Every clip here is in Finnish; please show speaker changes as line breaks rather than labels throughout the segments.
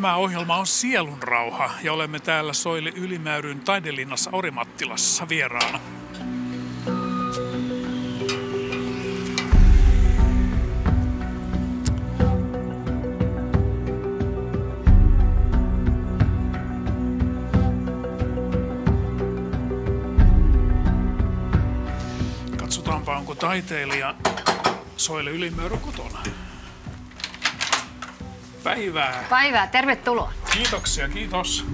Tämä ohjelma on Sielunrauha ja olemme täällä Soile Ylimäyryn taidelinnassa Orimattilassa vieraana. Katsotaanpa, onko taiteilija Soile Ylimäyrä kotona. Päivää.
Päivää, tervetuloa.
Kiitoksia, kiitos.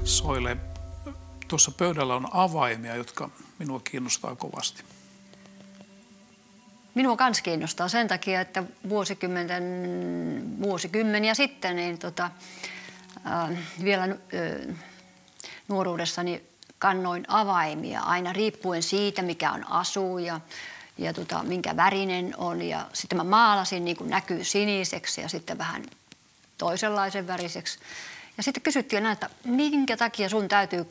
Soile, tuossa pöydällä on avaimia, jotka minua kiinnostaa kovasti.
Minua kans kiinnostaa sen takia, että vuosikymmeniä sitten niin vielä nuoruudessani kannoin avaimia aina riippuen siitä, mikä on asu ja minkä värinen on. Ja sitten mä maalasin, niin kuin näkyy, siniseksi ja sitten vähän toisenlaisen väriseksi. Ja sitten kysyttiin aina, että minkä takia sun täytyy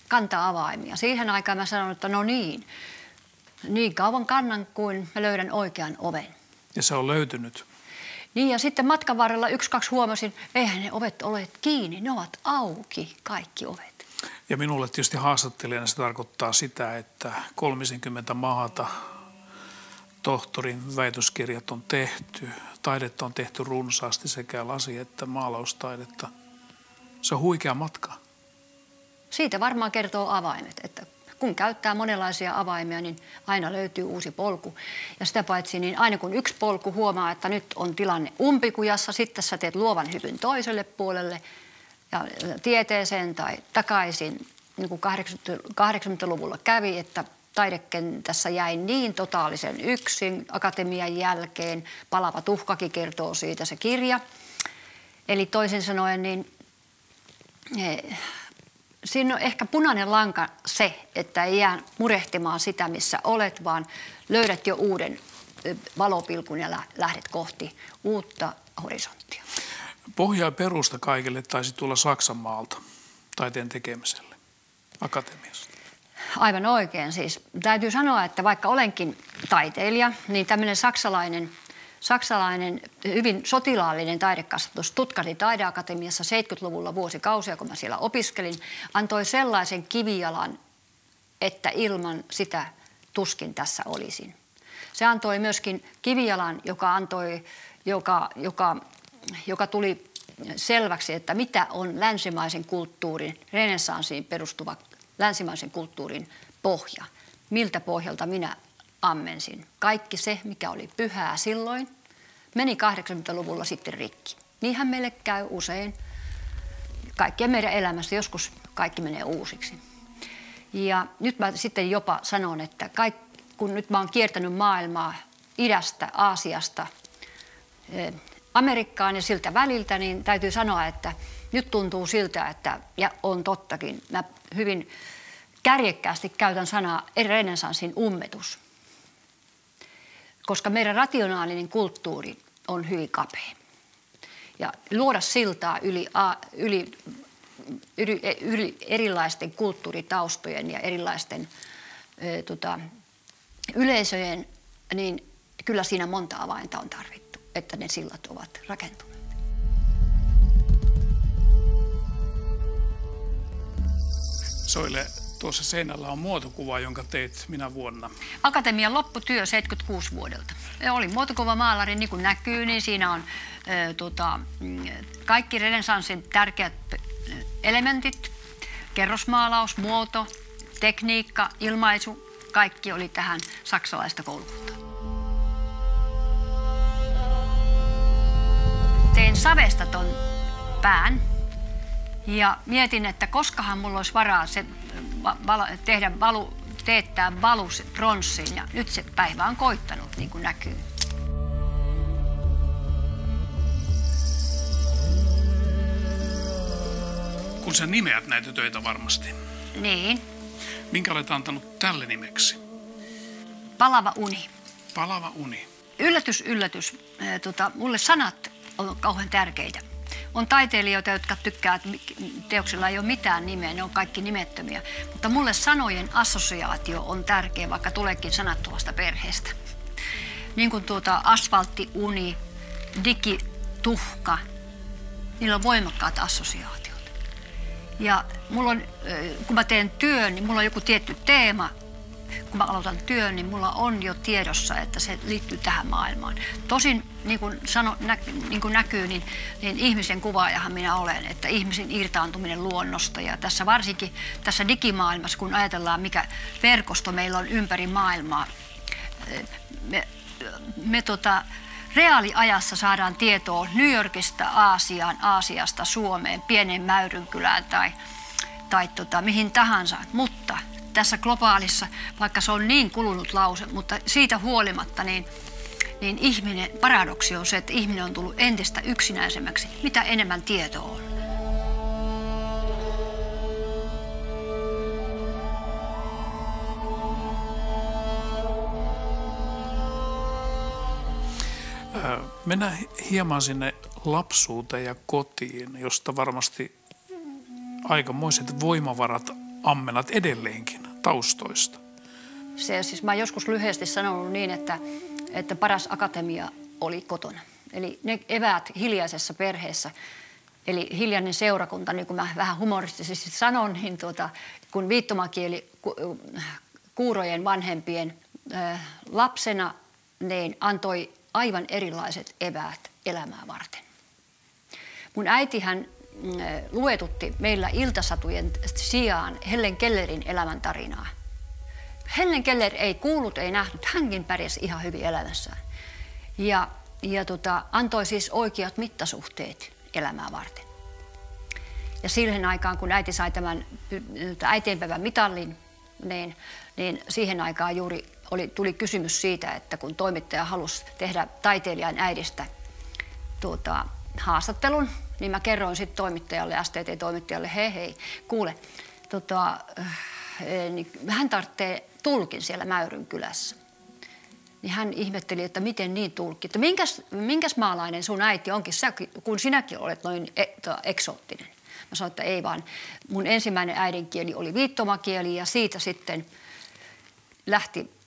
kantaa avaimia. Siihen aikaan mä sanoin, että no niin kauan kannan kuin mä löydän oikean oven.
Ja se on löytynyt.
Niin, ja sitten matkan varrella 1-2 huomasin, eihän ne ovet ole kiinni, ne ovat auki, kaikki ovet.
Ja minulle tietysti haastattelijana se tarkoittaa sitä, että 30 maata tohtorin väitöskirjat on tehty, taidetta on tehty runsaasti sekä lasi- että maalaustaidetta. Se on huikea matka.
Siitä varmaan kertoo avaimet, että kun käyttää monenlaisia avaimia, niin aina löytyy uusi polku. Ja sitä paitsi, niin aina kun yksi polku huomaa, että nyt on tilanne umpikujassa, sitten sä teet luovan hypyn toiselle puolelle ja tieteeseen tai takaisin, niin kuin 80-luvulla kävi, että taidekentässä jäi niin totaalisen yksin akatemian jälkeen. Palava tuhkakin kertoo siitä se kirja. Eli toisin sanoen, niin siinä on ehkä punainen lanka se, että ei jää murehtimaan sitä, missä olet, vaan löydät jo uuden valopilkun ja lähdet kohti uutta horisonttia.
Pohja ja perusta kaikille taisi tulla Saksan maalta taiteen tekemiselle akatemiassa.
Aivan oikein siis. Täytyy sanoa, että vaikka olenkin taiteilija, niin tämmöinen saksalainen hyvin sotilaallinen taidekasvatus Stuttgartin taideakatemiassa 70-luvulla vuosikausia, kun mä siellä opiskelin, antoi sellaisen kivijalan, että ilman sitä tuskin tässä olisin. Se antoi myöskin kivijalan, joka tuli selväksi, että mitä on länsimaisen kulttuurin, renessanssiin perustuva länsimaisen kulttuurin pohja. Miltä pohjalta minä ammensin. Kaikki se, mikä oli pyhää silloin, meni 80-luvulla sitten rikki. Niinhän meille käy usein kaikkien meidän elämässä. Joskus kaikki menee uusiksi. Ja nyt mä sitten jopa sanon, että kun nyt mä oon kiertänyt maailmaa idästä, Aasiasta, Amerikkaan ja siltä väliltä, niin täytyy sanoa, että nyt tuntuu siltä, että, ja on tottakin, mä hyvin kärjekkäästi käytän sanaa renessanssin ummetus. Koska meidän rationaalinen kulttuuri on hyvin kapea. Ja luoda siltaa yli erilaisten kulttuuritaustojen ja erilaisten yleisöjen, niin kyllä siinä monta avainta on tarvittu, että ne sillat ovat rakentuneet.
Soile, tuossa seinällä on muotokuva, jonka teit minä vuonna.
Akatemian lopputyö 76 vuodelta. Olin muotokuvamaalari, niin kuin näkyy, niin siinä on kaikki renessanssin tärkeät elementit. Kerrosmaalaus, muoto, tekniikka, ilmaisu, kaikki oli tähän saksalaista koulukuntaa. Tein savesta ton pään ja mietin, että koskahan mulla olisi varaa tehdä teettää valus pronssiin ja nyt se päivä on koittanut, niin kuin näkyy.
Kun sä nimeät näitä töitä varmasti.
Niin.
Minkä olet antanut tälle nimeksi?
Palava uni.
Palava uni.
Yllätys, yllätys. Mulle sanat on kauhean tärkeitä. On taiteilijoita, jotka tykkää, että teoksilla ei ole mitään nimeä, ne on kaikki nimettömiä. Mutta mulle sanojen assosiaatio on tärkeä, vaikka tuleekin sanattomasta perheestä. Niin kuin asfalttiuni, digituhka, niillä on voimakkaat assosiaatiot. Ja mulla on, kun mä teen työn, niin mulla on joku tietty teema. Kun mä aloitan työn, niin mulla on jo tiedossa, että se liittyy tähän maailmaan. Tosin, niin kuin näkyy, niin ihmisen kuvaajahan minä olen, että ihmisen irtaantuminen luonnosta. Ja tässä varsinkin tässä digimaailmassa, kun ajatellaan, mikä verkosto meillä on ympäri maailmaa, me reaaliajassa saadaan tietoa New Yorkista Aasiaan, Aasiasta Suomeen, pienen Mäyrynkylään tai mihin tahansa, mutta tässä globaalissa, vaikka se on niin kulunut lause, mutta siitä huolimatta, niin ihminen, paradoksi on se, että ihminen on tullut entistä yksinäisemmäksi, mitä enemmän tietoa on.
Mennään hieman sinne lapsuuteen ja kotiin, josta varmasti aikamoiset voimavarat ammenat edelleenkin taustoista.
Mä oon joskus lyhyesti sanonut niin, että paras akatemia oli kotona. Eli ne eväät hiljaisessa perheessä, eli hiljainen seurakunta, niin kuin mä vähän humoristisesti sanon, niin kun viittomakieli kuurojen vanhempien lapsena niin antoi aivan erilaiset eväät elämää varten. Mun äitihän luetutti meillä iltasatujen sijaan Helen Kellerin elämäntarinaa. Helen Keller ei kuullut, ei nähnyt, hänkin pärjäsi ihan hyvin elämässään. Ja antoi siis oikeat mittasuhteet elämää varten. Ja siihen aikaan, kun äiti sai tämän äitienpäivän mitallin, niin siihen aikaan juuri tuli kysymys siitä, että kun toimittaja halusi tehdä taiteilijan äidistä haastattelun, niin mä kerroin sitten toimittajalle, STT-toimittajalle, hei, kuule, niin hän tarvitsee tulkin siellä Mäyrynkylässä. Niin hän ihmetteli, että miten niin tulkki, että minkäs maalainen sun äiti onkin, kun sinäkin olet noin eksoottinen. Mä sanoin, että ei vaan, mun ensimmäinen äidinkieli oli viittomakieli ja siitä sitten lähti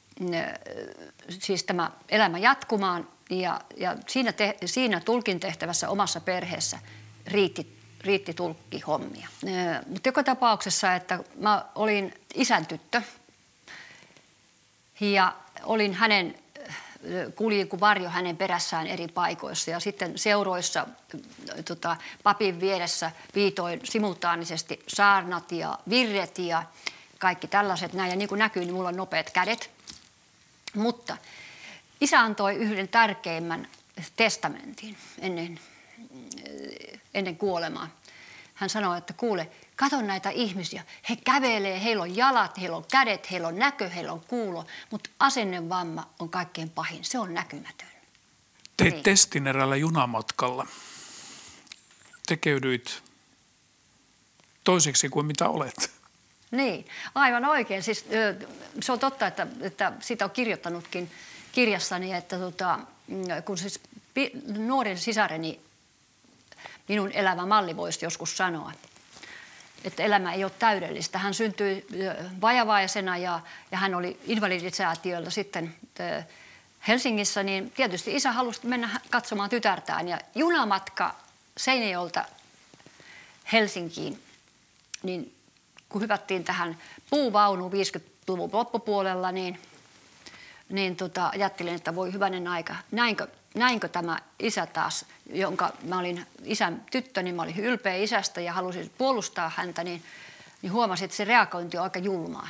siis tämä elämä jatkumaan ja siinä tulkin tehtävässä omassa perheessä riitti tulkkihommia. Mutta joka tapauksessa, että mä olin isän tyttö ja olin kuljin kuin varjo hänen perässään eri paikoissa ja sitten seuroissa papin vieressä viitoin simultaanisesti saarnat ja virret ja kaikki tällaiset näin. Ja niin kuin näkyy, niin mulla on nopeat kädet. Mutta isä antoi yhden tärkeimmän testamentin ennen kuolemaa. Hän sanoi, että kuule, kato näitä ihmisiä. He kävelee, heillä on jalat, heillä on kädet, heillä on näkö, heillä on kuulo. Mutta asennevamma on kaikkein pahin. Se on näkymätön.
Teit testin eräällä junamatkalla. Tekeydyit toiseksi kuin mitä olet.
Niin, aivan oikein. Siis, se on totta, että siitä on kirjoittanutkin kirjassani, että kun siis nuoren sisareni minun elämä malli voisi joskus sanoa, että elämä ei ole täydellistä. Hän syntyi vajavaisena ja hän oli invalidisäätiöllä sitten Helsingissä, niin tietysti isä halusi mennä katsomaan tytärtään ja junamatka Seinäjoelta Helsinkiin, niin kun hypättiin tähän puuvaunuun 50-luvun loppupuolella, niin ajattelin, että voi hyvänen aika, näinkö tämä isä taas, jonka mä olin isän tyttö, niin mä olin ylpeä isästä ja halusin puolustaa häntä, niin huomasin, että se reagointi on aika julmaa.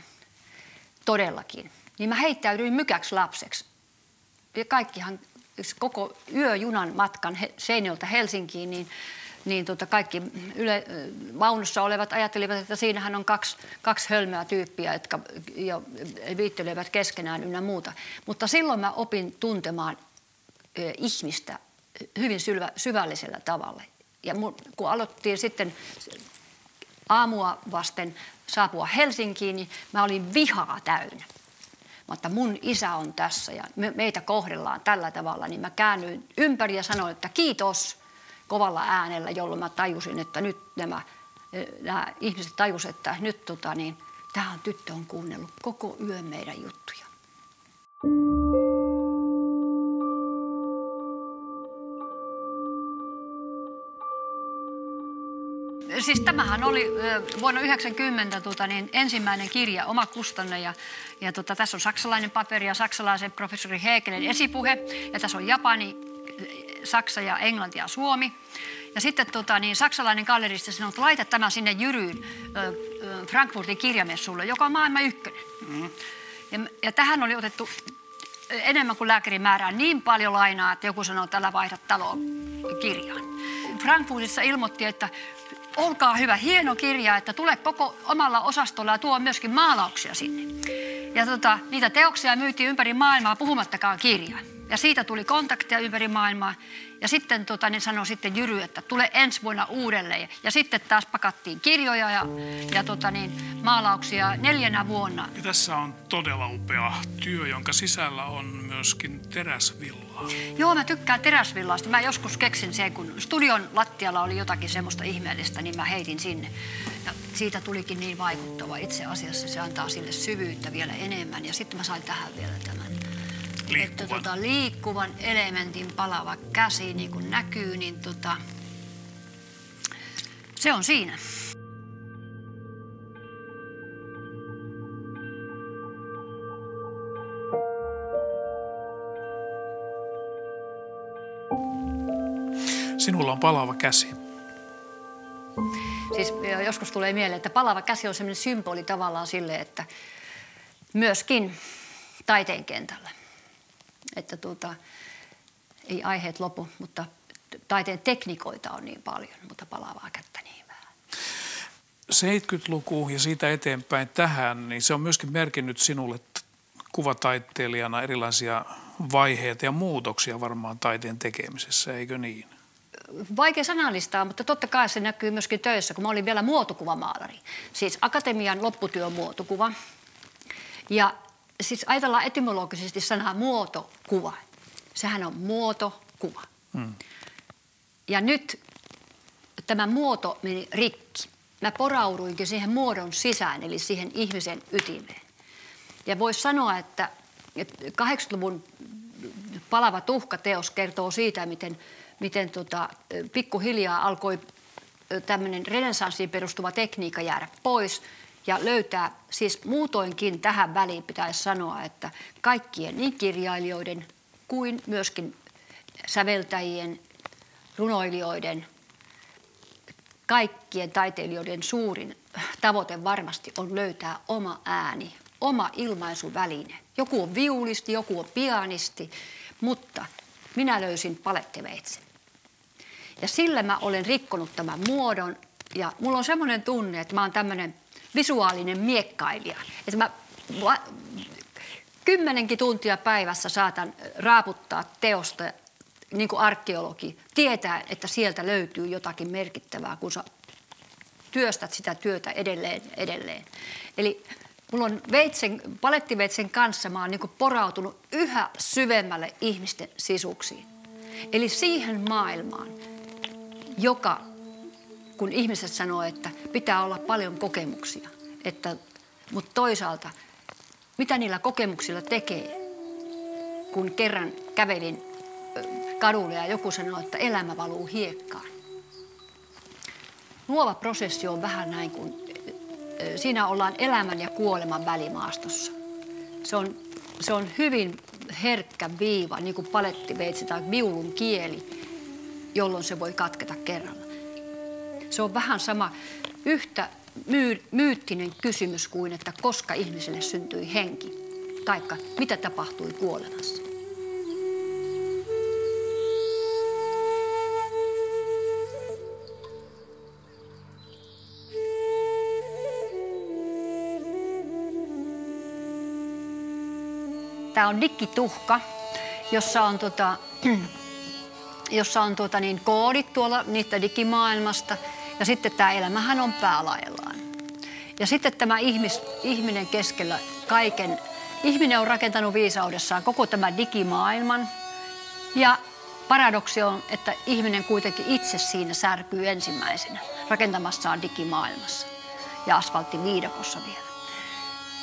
Todellakin. Niin mä heittäydyin mykäksi lapseksi. Ja kaikkihan koko yöjunan matkan Seinäjoelta Helsinkiin, niin niin kaikki vaunussa olevat ajattelivat, että siinähän on kaksi hölmöä tyyppiä, jotka jo viittelevät keskenään ynnä muuta. Mutta silloin mä opin tuntemaan ihmistä hyvin syvällisellä tavalla. Ja kun aloittiin sitten aamua vasten saapua Helsinkiin, niin mä olin vihaa täynnä. Mutta mun isä on tässä ja meitä kohdellaan tällä tavalla, niin mä käännyin ympäri ja sanoin, että kiitos kovalla äänellä, jolloin mä tajusin, että nyt nämä ihmiset tajusivat, että nyt tämä tyttö on kuunnellut koko yön meidän juttuja. Siis tämähän oli vuonna 1990 ensimmäinen kirja, oma kustanne ja tässä on saksalainen paperi ja saksalaisen professori Hegelin esipuhe ja tässä on Japani, Saksa ja Englanti ja Suomi. Ja sitten saksalainen galleristi sanoi, että laita tämä sinne Jyryyn Frankfurtin kirjamessulle, joka on maailman ykkönen. Ja tähän oli otettu enemmän kuin lääkärin määrään niin paljon lainaa, että joku sanoi, että älä vaihda taloon kirjaan. Frankfurtissa ilmoitti, että olkaa hyvä, hieno kirja, että tule koko omalla osastolla ja tuo myöskin maalauksia sinne. Ja niitä teoksia myytiin ympäri maailmaa puhumattakaan kirjaa. Ja siitä tuli kontakteja ympäri maailmaa. Ja sitten niin sanoi sitten Jyry, että tule ensi vuonna uudelleen. Ja sitten taas pakattiin kirjoja ja maalauksia 4 vuonna.
Ja tässä on todella upea työ, jonka sisällä on myöskin teräsvillaa.
Joo, mä tykkään teräsvillasta. Mä joskus keksin sen, kun studion lattialla oli jotakin semmoista ihmeellistä, niin mä heitin sinne. Ja siitä tulikin niin vaikuttava. Itse asiassa se antaa sille syvyyttä vielä enemmän. Ja sitten mä sain tähän vielä tämän.
Liikkuvan.
Että liikkuvan elementin palava käsi, niin kuin näkyy, niin se on siinä.
Sinulla on palava käsi.
Siis joskus tulee mieleen, että palava käsi on sellainen symboli tavallaan sille, että myöskin taiteen kentällä. Että ei aiheet lopu, mutta taiteen tekniikoita on niin paljon, mutta palavaa kättä niin vähän.
70-luku ja siitä eteenpäin tähän, niin se on myöskin merkinnyt sinulle kuvataiteilijana erilaisia vaiheita ja muutoksia varmaan taiteen tekemisessä, eikö niin?
Vaikea sanallistaa, mutta totta kai se näkyy myöskin töissä, kun mä olin vielä muotokuvamaalari. Siis akatemian lopputyön muotokuva. Ja siis ajatellaan etymologisesti sanaa muotokuva. Sehän on muotokuva. Ja nyt tämä muoto meni rikki. Mä porauduinkin siihen muodon sisään, eli siihen ihmisen ytimeen. Ja voisi sanoa, että 80-luvun Palava tuhka-teos kertoo siitä, miten pikkuhiljaa alkoi tämmöinen renessanssiin perustuva tekniikka jäädä pois ja löytää, siis muutoinkin tähän väliin pitäisi sanoa, että kaikkien niin kirjailijoiden kuin myöskin säveltäjien, runoilijoiden, kaikkien taiteilijoiden suurin tavoite varmasti on löytää oma ääni, oma ilmaisuväline. Joku on viulisti, joku on pianisti, mutta minä löysin palettiveitsen. Ja sillä mä olen rikkonut tämän muodon ja mulla on semmoinen tunne, että mä oon tämmöinen visuaalinen miekkailija. Että mä 10 tuntia päivässä saatan raaputtaa teosta niin kuin arkeologi, tietää, että sieltä löytyy jotakin merkittävää, kun sä työstät sitä työtä edelleen. Eli mulla on palettiveitsen kanssa mä oon niin kuin porautunut yhä syvemmälle ihmisten sisuksiin. Eli siihen maailmaan, joka, kun ihmiset sanoo, että pitää olla paljon kokemuksia, mutta toisaalta, mitä niillä kokemuksilla tekee, kun kerran kävelin kadulle ja joku sanoo, että elämä valuu hiekkaan. Luova prosessi on vähän näin kuin, siinä ollaan elämän ja kuoleman välimaastossa. Se on hyvin herkkä viiva, niin kuin palettiveitsi tai viulun kieli, jolloin se voi katketa kerralla. Se on vähän sama yhtä myyttinen kysymys kuin, että koska ihmiselle syntyi henki, taikka mitä tapahtui kuolemassa. tämä on dikkituhka, jossa on, koodit tuolla niitä digimaailmasta. Ja sitten tämä elämähän on päälaillaan. Ja sitten tämä ihminen keskellä kaiken. Ihminen on rakentanut viisaudessaan koko tämän digimaailman. Ja paradoksi on, että ihminen kuitenkin itse siinä särkyy ensimmäisenä rakentamassaan digimaailmassa ja asfalttiviidakossa vielä.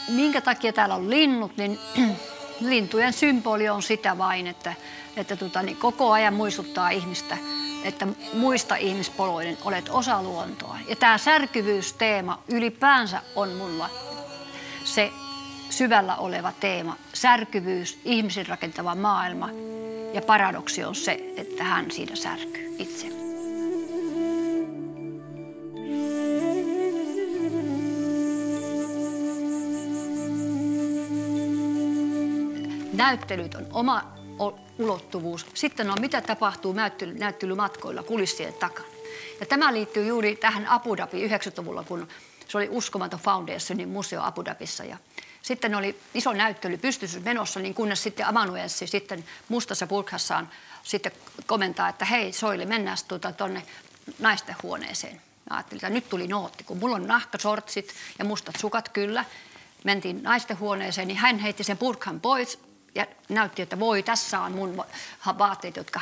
Minkä takia täällä on linnut, niin lintujen symboli on sitä vain, että niin koko ajan muistuttaa ihmistä, että muista ihmispoloinen olet osa luontoa. Ja tämä särkyvyysteema ylipäänsä on mulla se syvällä oleva teema. Särkyvyys, ihmisen rakentava maailma ja paradoksi on se, että hän siinä särkyy itse. Näyttelyt on oma ulottuvuus. Sitten on mitä tapahtuu näyttelymatkoilla kulissien takana. Ja tämä liittyy juuri tähän Abu Dhabi 90-luvulla, kun se oli Uskomaton Foundationin museo Abu Dhabissa. Ja sitten oli iso näyttely pystyssä menossa, niin kunnes sitten amanuenssi sitten mustassa burkassaan sitten komentaa, että hei Soili, mennään tuonne naisten huoneeseen. Mä ajattelin, että nyt tuli nootti, kun mulla on nahkasortsit ja mustat sukat kyllä. Mentiin naisten huoneeseen, niin hän heitti sen burkan pois ja näytti, että voi, tässä on mun vaatteet, jotka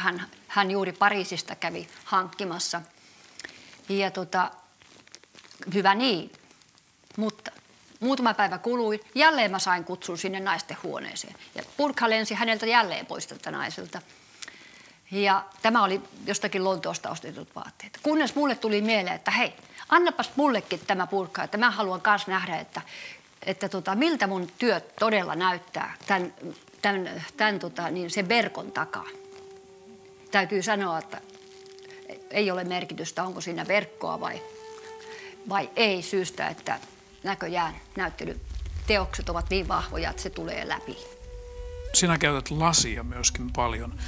hän juuri Pariisista kävi hankkimassa. Ja hyvä niin, mutta muutama päivä kului, jälleen mä sain kutsun sinne naisten huoneeseen. Ja burka lensi häneltä jälleen pois tältä naiselta. Ja tämä oli jostakin Lontoosta ostetut vaatteet. Kunnes mulle tuli mieleen, että hei, annapas mullekin tämä burka, että mä haluan myös nähdä, että miltä mun työt todella näyttää sen verkon takaa. Täytyy sanoa, että ei ole merkitystä, onko siinä verkkoa vai ei syystä, että näköjään näyttelyteokset ovat niin vahvoja, että se tulee läpi.
Sinä käytät lasia myöskin paljon.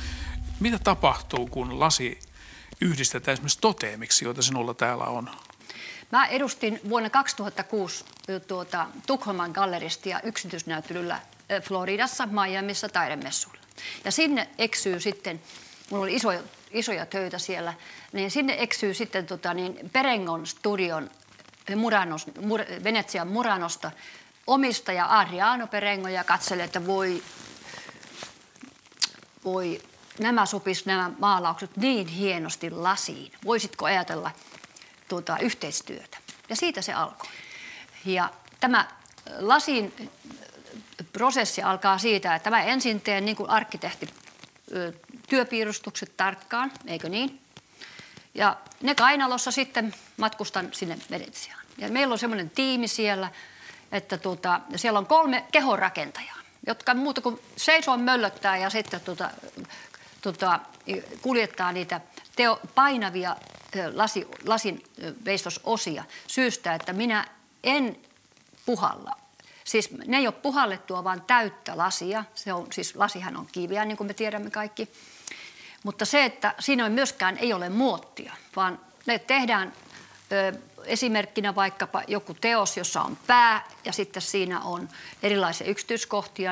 Mitä tapahtuu, kun lasi yhdistetään esimerkiksi toteemiksi, joita sinulla täällä on?
Mä edustin vuonna 2006 Tukholman galleristia yksityisnäyttelyllä Floridassa, Miamiissa taidemessuilla. Ja sinne eksyy sitten, mulla oli isoja töitä siellä, niin sinne eksyy sitten Perengon studion Venetsian Muranosta omistaja Adriano Perengo ja katselee, että voi nämä maalaukset niin hienosti lasiin. Voisitko ajatella yhteistyötä? Ja siitä se alkoi. Ja tämä lasin prosessi alkaa siitä, että mä ensin teen niin kuin arkkitehti työpiirustukset tarkkaan, eikö niin? Ja ne kainalossa sitten matkustan sinne Venetsiaan. Ja meillä on semmoinen tiimi siellä, että siellä on 3 kehonrakentajaa, jotka muuta kuin seisoo möllöttää ja sitten kuljettaa niitä painavia lasin veistososia syystä, että minä en puhalla. Siis ne ei ole puhallettua, vaan täyttä lasia. Siis lasihan on kiveä, niin kuin me tiedämme kaikki. Mutta se, että siinä myöskään ei ole muottia, vaan ne tehdään esimerkkinä vaikkapa joku teos, jossa on pää ja sitten siinä on erilaisia yksityiskohtia,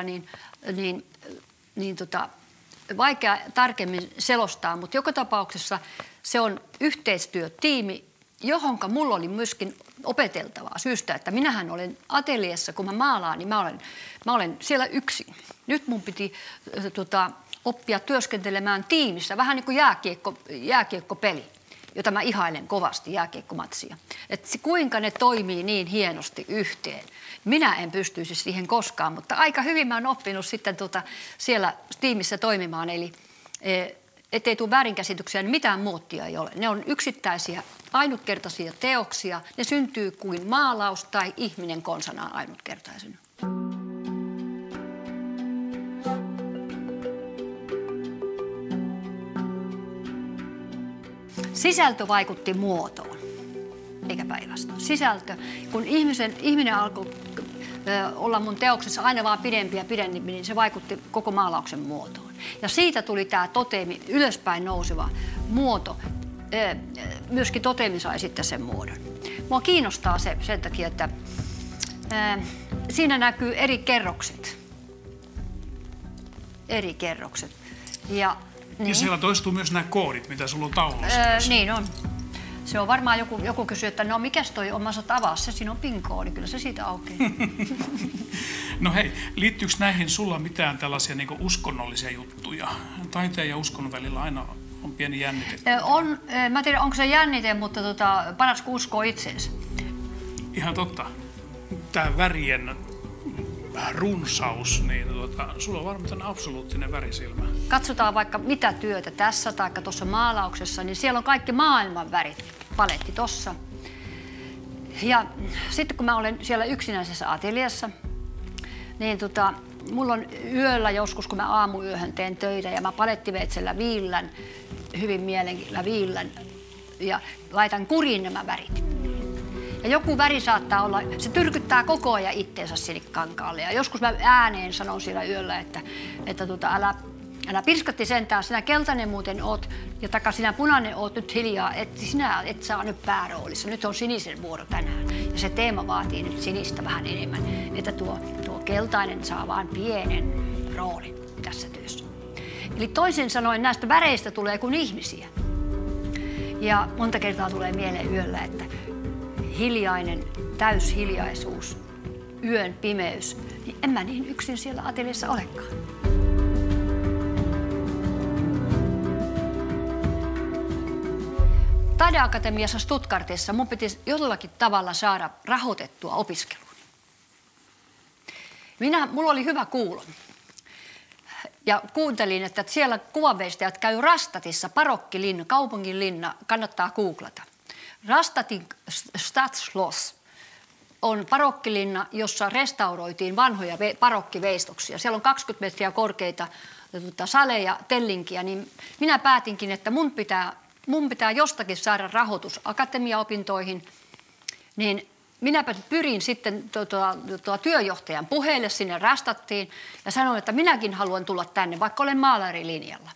vaikea tarkemmin selostaa, mutta joka tapauksessa se on yhteistyötiimi, johonka mulla oli myöskin opeteltavaa syystä, että minähän olen ateliessa, kun mä maalaan, niin mä olen siellä yksin. Nyt mun piti oppia työskentelemään tiimissä, vähän niin kuin jääkiekkopeli, jota mä ihailen kovasti, jääkiekkomatsia. Että kuinka ne toimii niin hienosti yhteen. Minä en pystyisi siihen koskaan, mutta aika hyvin mä oon oppinut sitten siellä tiimissä toimimaan, eli ettei tule väärinkäsityksiä, niin mitään muottia ei ole. Ne on yksittäisiä, ainutkertaisia teoksia. Ne syntyy kuin maalaus tai ihminen konsanaan ainutkertaisena. Sisältö vaikutti muotoon, eikä päinvastoin. Sisältö, kun ihminen alkoi olla mun teoksessa aina vaan pidempi ja pidempi, niin se vaikutti koko maalauksen muotoon. Ja siitä tuli tämä toteemi, ylöspäin nouseva muoto. Myöskin toteemi sai sitten sen muodon. Mua kiinnostaa se sen takia, että siinä näkyy eri kerrokset. eri kerrokset. Ja
siellä toistuu myös nämä koodit, mitä sulla on taulussa.
Niin on. Se on varmaan joku kysyy, että no mikäs toi on, mä saat avaa se, siinä on PIN-koodi, kyllä se siitä aukeaa.
No hei, liittyykö näihin sulla mitään tällaisia niin kuin uskonnollisia juttuja? Taiteen ja uskonnon välillä aina on pieni jännite.
Mä tiedän, onko se jännite, mutta paras kun uskoo itseensä.
Ihan totta. Tämä värien runsaus, niin sulla on varmaan tämmöinen absoluuttinen värisilmä.
Katsotaan vaikka mitä työtä tässä tai tuossa maalauksessa, niin siellä on kaikki maailman värit, paletti tossa. Ja sitten kun mä olen siellä yksinäisessä ateliassa, niin mulla on yöllä joskus, kun mä aamuyöhön teen töitä ja mä palettiveitsellä viillän, hyvin mielenkiinnolla viillän ja laitan kuriin nämä värit. Ja joku väri saattaa olla, se tyrkyttää koko ajan itteensä sinne kankaalle. Ja joskus mä ääneen sanon siellä yöllä, että älä pirskatti sentään, sinä keltainen muuten oot, ja sinä punainen oot nyt hiljaa, että sinä et saa nyt pääroolissa. Nyt on sinisen vuoro tänään. Ja se teema vaatii nyt sinistä vähän enemmän, että tuo keltainen saa vaan pienen roolin tässä työssä. Eli toisin sanoen näistä väreistä tulee kuin ihmisiä. Ja monta kertaa tulee mieleen yöllä, että hiljainen, täyshiljaisuus, yön pimeys, niin en mä niin yksin siellä ateliassa olekaan. Taideakatemiassa Stuttgartissa mun piti jollakin tavalla saada rahoitettua opiskelua. Mulla oli hyvä kuulo. Ja kuuntelin, että siellä kuvanveistäjät käy Rastatissa, parokkilinna, kaupunginlinna, kannattaa googlata. Rastatin Stadtschloss on parokkilinna, jossa restauroitiin vanhoja parokkiveistoksia. Siellä on 20 metriä korkeita saleja, tellinkiä, niin minä päätinkin, että mun pitää jostakin saada rahoitus akatemiaopintoihin, niin minäpä pyrin sitten työjohtajan puheelle sinne Rastattiin ja sanoin, että minäkin haluan tulla tänne, vaikka olen maalarilinjalla.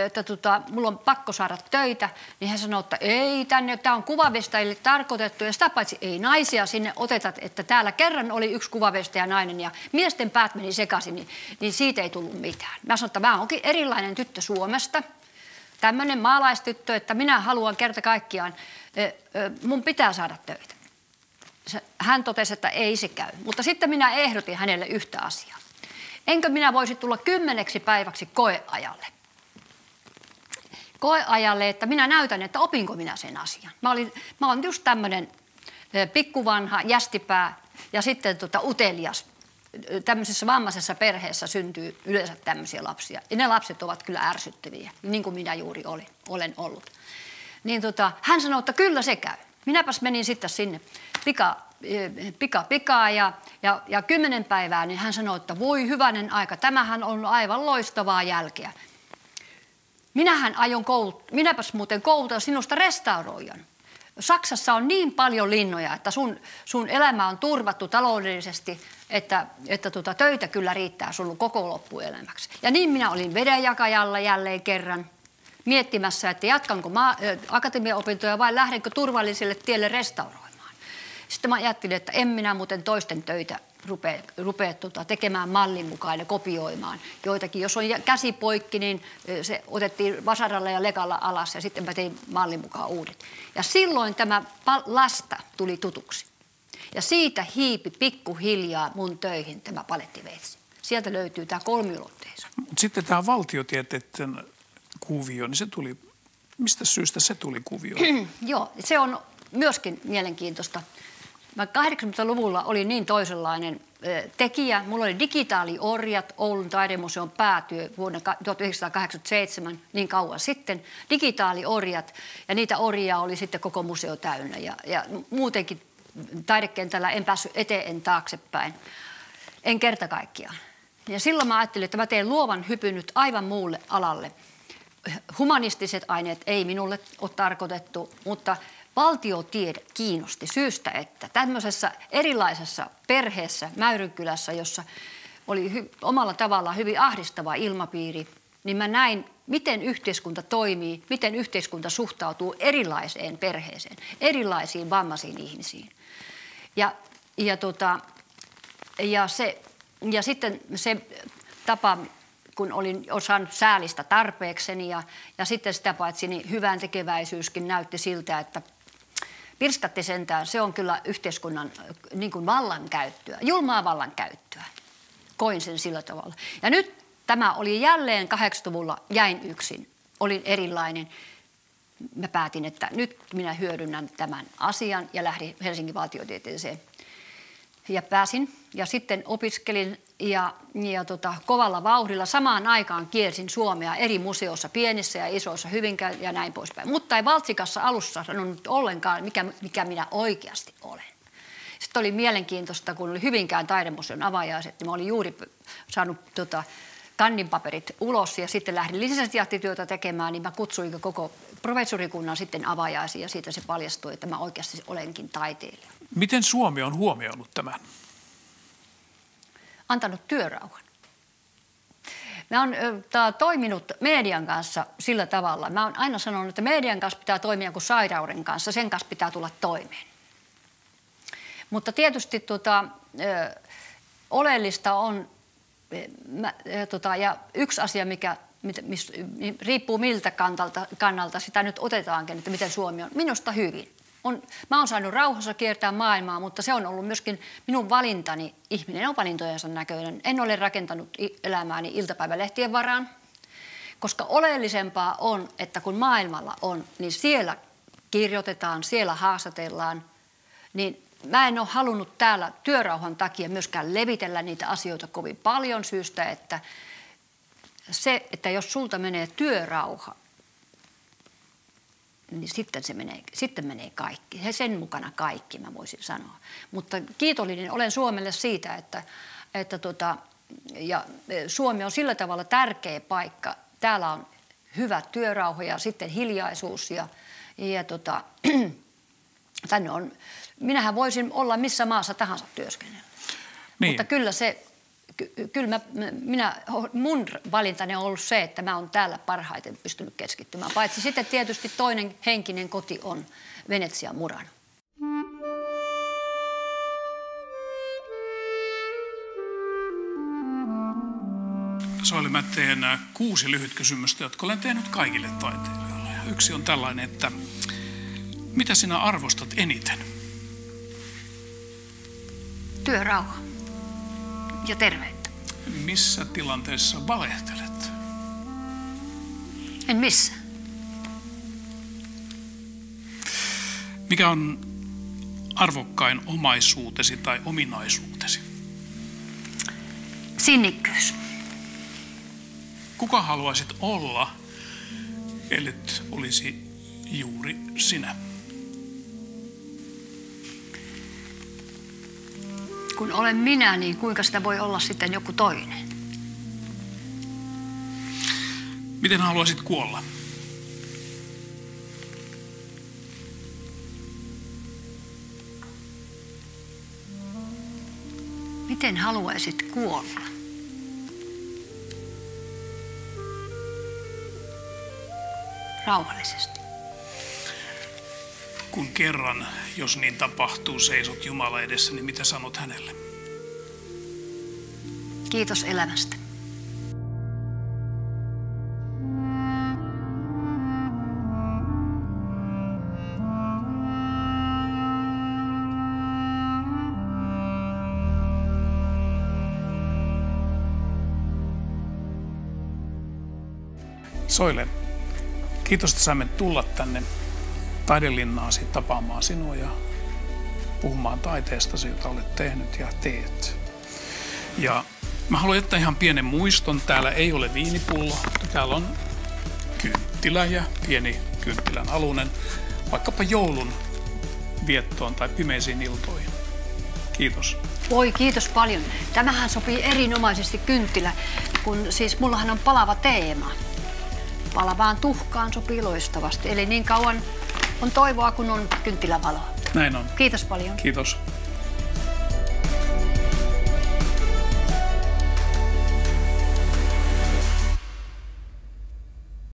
Että mulla on pakko saada töitä, niin hän sanoi, että ei tänne, tämä on kuvavestäjille tarkoitettu ja sitä paitsi ei naisia sinne oteta, että täällä kerran oli yksi kuvavestäjä nainen ja miesten päät meni sekaisin, niin siitä ei tullut mitään. Mä sanoin, että mä oonkin erilainen tyttö Suomesta, tämmöinen maalaistyttö, että minä haluan kerta kaikkiaan, mun pitää saada töitä. Hän totesi, että ei se käy, mutta sitten minä ehdotin hänelle yhtä asiaa. Enkö minä voisi tulla 10 päiväksi koeajalle? Koeajalle, että minä näytän, että opinko minä sen asian. Mä olen just tämmöinen pikkuvanha jästipää ja sitten utelias. Tämmöisessä vammaisessa perheessä syntyy yleensä tämmöisiä lapsia. Ja ne lapset ovat kyllä ärsyttäviä, niin kuin minä juuri olen ollut. Niin hän sanoi, että kyllä se käy. Minäpäs menin sitten sinne pikaa ja 10 päivää, niin hän sanoi, että voi hyvänen aika, tämähän on aivan loistavaa jälkeä. Minäpäs muuten koulutan sinusta restauroijan. Saksassa on niin paljon linnoja, että sun elämä on turvattu taloudellisesti, että töitä kyllä riittää sun koko loppuelämäksi. Ja niin minä olin vedenjakajalla jälleen kerran miettimässä, että jatkanko akatemiaopintoja vai lähdenkö turvalliselle tielle restauroimaan. Sitten mä ajattelin, että en minä muuten toisten töitä rupea tekemään mallin mukaan ja kopioimaan joitakin. Jos on käsi poikki, niin se otettiin vasaralla ja lekalla alas ja sitten mä tein mallin mukaan uudet. Ja silloin tämä lasta tuli tutuksi. Ja siitä hiipi pikkuhiljaa mun töihin tämä palettiveitsi. Sieltä löytyy tämä kolmiulotteisuus.
Sitten tämä valtiotieteiden kuvio, niin se tuli, mistä syystä se tuli kuvioon?
Joo, se on myöskin mielenkiintoista. Mä 80-luvulla olin niin toisenlainen tekijä. Mulla oli digitaaliorjat, Oulun taidemuseon päätyö vuonna 1987, niin kauan sitten. Digitaaliorjat ja niitä orjia oli sitten koko museo täynnä. Ja muutenkin taidekentällä en päässyt eteen en taaksepäin. En kerta kaikkiaan. Ja silloin mä ajattelin, että mä teen luovan hypyn nyt aivan muulle alalle. Humanistiset aineet ei minulle ole tarkoitettu, mutta valtiotiede kiinnosti syystä, että tämmöisessä erilaisessa perheessä Mäyrynkylässä, jossa oli omalla tavallaan hyvin ahdistava ilmapiiri, niin mä näin, miten yhteiskunta toimii, miten yhteiskunta suhtautuu erilaiseen perheeseen, erilaisiin vammaisiin ihmisiin. Ja se Ja sitten se tapa, kun olin osannut säälistä tarpeekseni ja sitten sitä paitsi niin hyvän tekeväisyyskin näytti siltä, että pirskatti sentään, se on kyllä yhteiskunnan niin kuin vallankäyttöä, julmaa vallankäyttöä. Koin sen sillä tavalla. Ja nyt tämä oli jälleen 80-luvulla, jäin yksin, olin erilainen. Mä päätin, että nyt minä hyödynnän tämän asian ja lähdin Helsingin valtiotieteeseen. Ja pääsin ja sitten opiskelin ja kovalla vauhdilla samaan aikaan kiersin Suomea eri museoissa, pienissä ja isoissa, Hyvinkään ja näin poispäin. Mutta ei Valtsikassa alussa sanonut ollenkaan, mikä minä oikeasti olen. Sitten oli mielenkiintoista, kun oli Hyvinkään taidemuseon avajaiset, niin mä olin juuri saanut kanninpaperit ulos ja sitten lähdin lisensiaattityötä tekemään, niin mä kutsuin koko professorikunnan sitten avajaisiin ja siitä se paljastui, että mä oikeasti olenkin taiteilija.
Miten Suomi on huomioinut tämän?
Antanut työrauhan. Mä oon toiminut median kanssa sillä tavalla. Mä oon aina sanonut, että median kanssa pitää toimia kuin sairauden kanssa. Sen kanssa pitää tulla toimeen. Mutta tietysti oleellista on, ja yksi asia, mikä riippuu miltä kannalta sitä nyt otetaankin, että miten Suomi on. Minusta hyvin. Mä oon saanut rauhassa kiertää maailmaa, mutta se on ollut myöskin minun valintani. Ihminen on valintojensa näköinen. En ole rakentanut elämääni iltapäivälehtien varaan, koska oleellisempaa on, että kun maailmalla on, niin siellä kirjoitetaan, siellä haastatellaan, niin mä en ole halunnut täällä työrauhan takia myöskään levitellä niitä asioita kovin paljon syystä, että se, että jos sulta menee työrauha, niin sitten menee kaikki. Sen mukana kaikki, mä voisin sanoa. Mutta kiitollinen olen Suomelle siitä, että Suomi on sillä tavalla tärkeä paikka. Täällä on hyvä työrauha ja sitten hiljaisuus tänne on. Minähän voisin olla missä maassa tahansa työskennellä. Niin. Mutta kyllä mun valintani on ollut se, että mä oon täällä parhaiten pystynyt keskittymään. Paitsi sitten tietysti toinen henkinen koti on Venetsian Murano.
Soili, mä teen 6 lyhytkysymystä, jotka olen tehnyt kaikille taiteilijoille. Yksi on tällainen, että mitä sinä arvostat eniten?
Työrauha ja terveyttä.
Missä tilanteessa valehtelet?
En missä.
Mikä on arvokkain omaisuutesi tai ominaisuutesi?
Sinnikkyys.
Kuka haluaisit olla, ellet olisi juuri sinä?
Kun olen minä, niin kuinka sitä voi olla sitten joku toinen?
Miten haluaisit kuolla?
Miten haluaisit kuolla? Rauhallisesti.
Kun kerran, jos niin tapahtuu, seisot Jumala edessä, niin mitä sanot hänelle?
Kiitos elämästä.
Soile, kiitos, että saimme tulla tänne Taidelinnaasi tapaamaan sinua ja puhumaan taiteestasi, jota olet tehnyt ja teet. Ja mä haluan jättää ihan pienen muiston. Täällä ei ole viinipullo. Täällä on kynttilä ja pieni kynttilän alunen, vaikkapa joulun viettoon tai pimeisiin iltoihin. Kiitos.
Voi, kiitos paljon. Tämähän sopii erinomaisesti kynttilä, kun siis mullahan on palava teema. Palavaan tuhkaan sopii loistavasti. Eli niin kauan on toivoa, kun on kynttilävaloa.
Näin on.
Kiitos paljon.
Kiitos.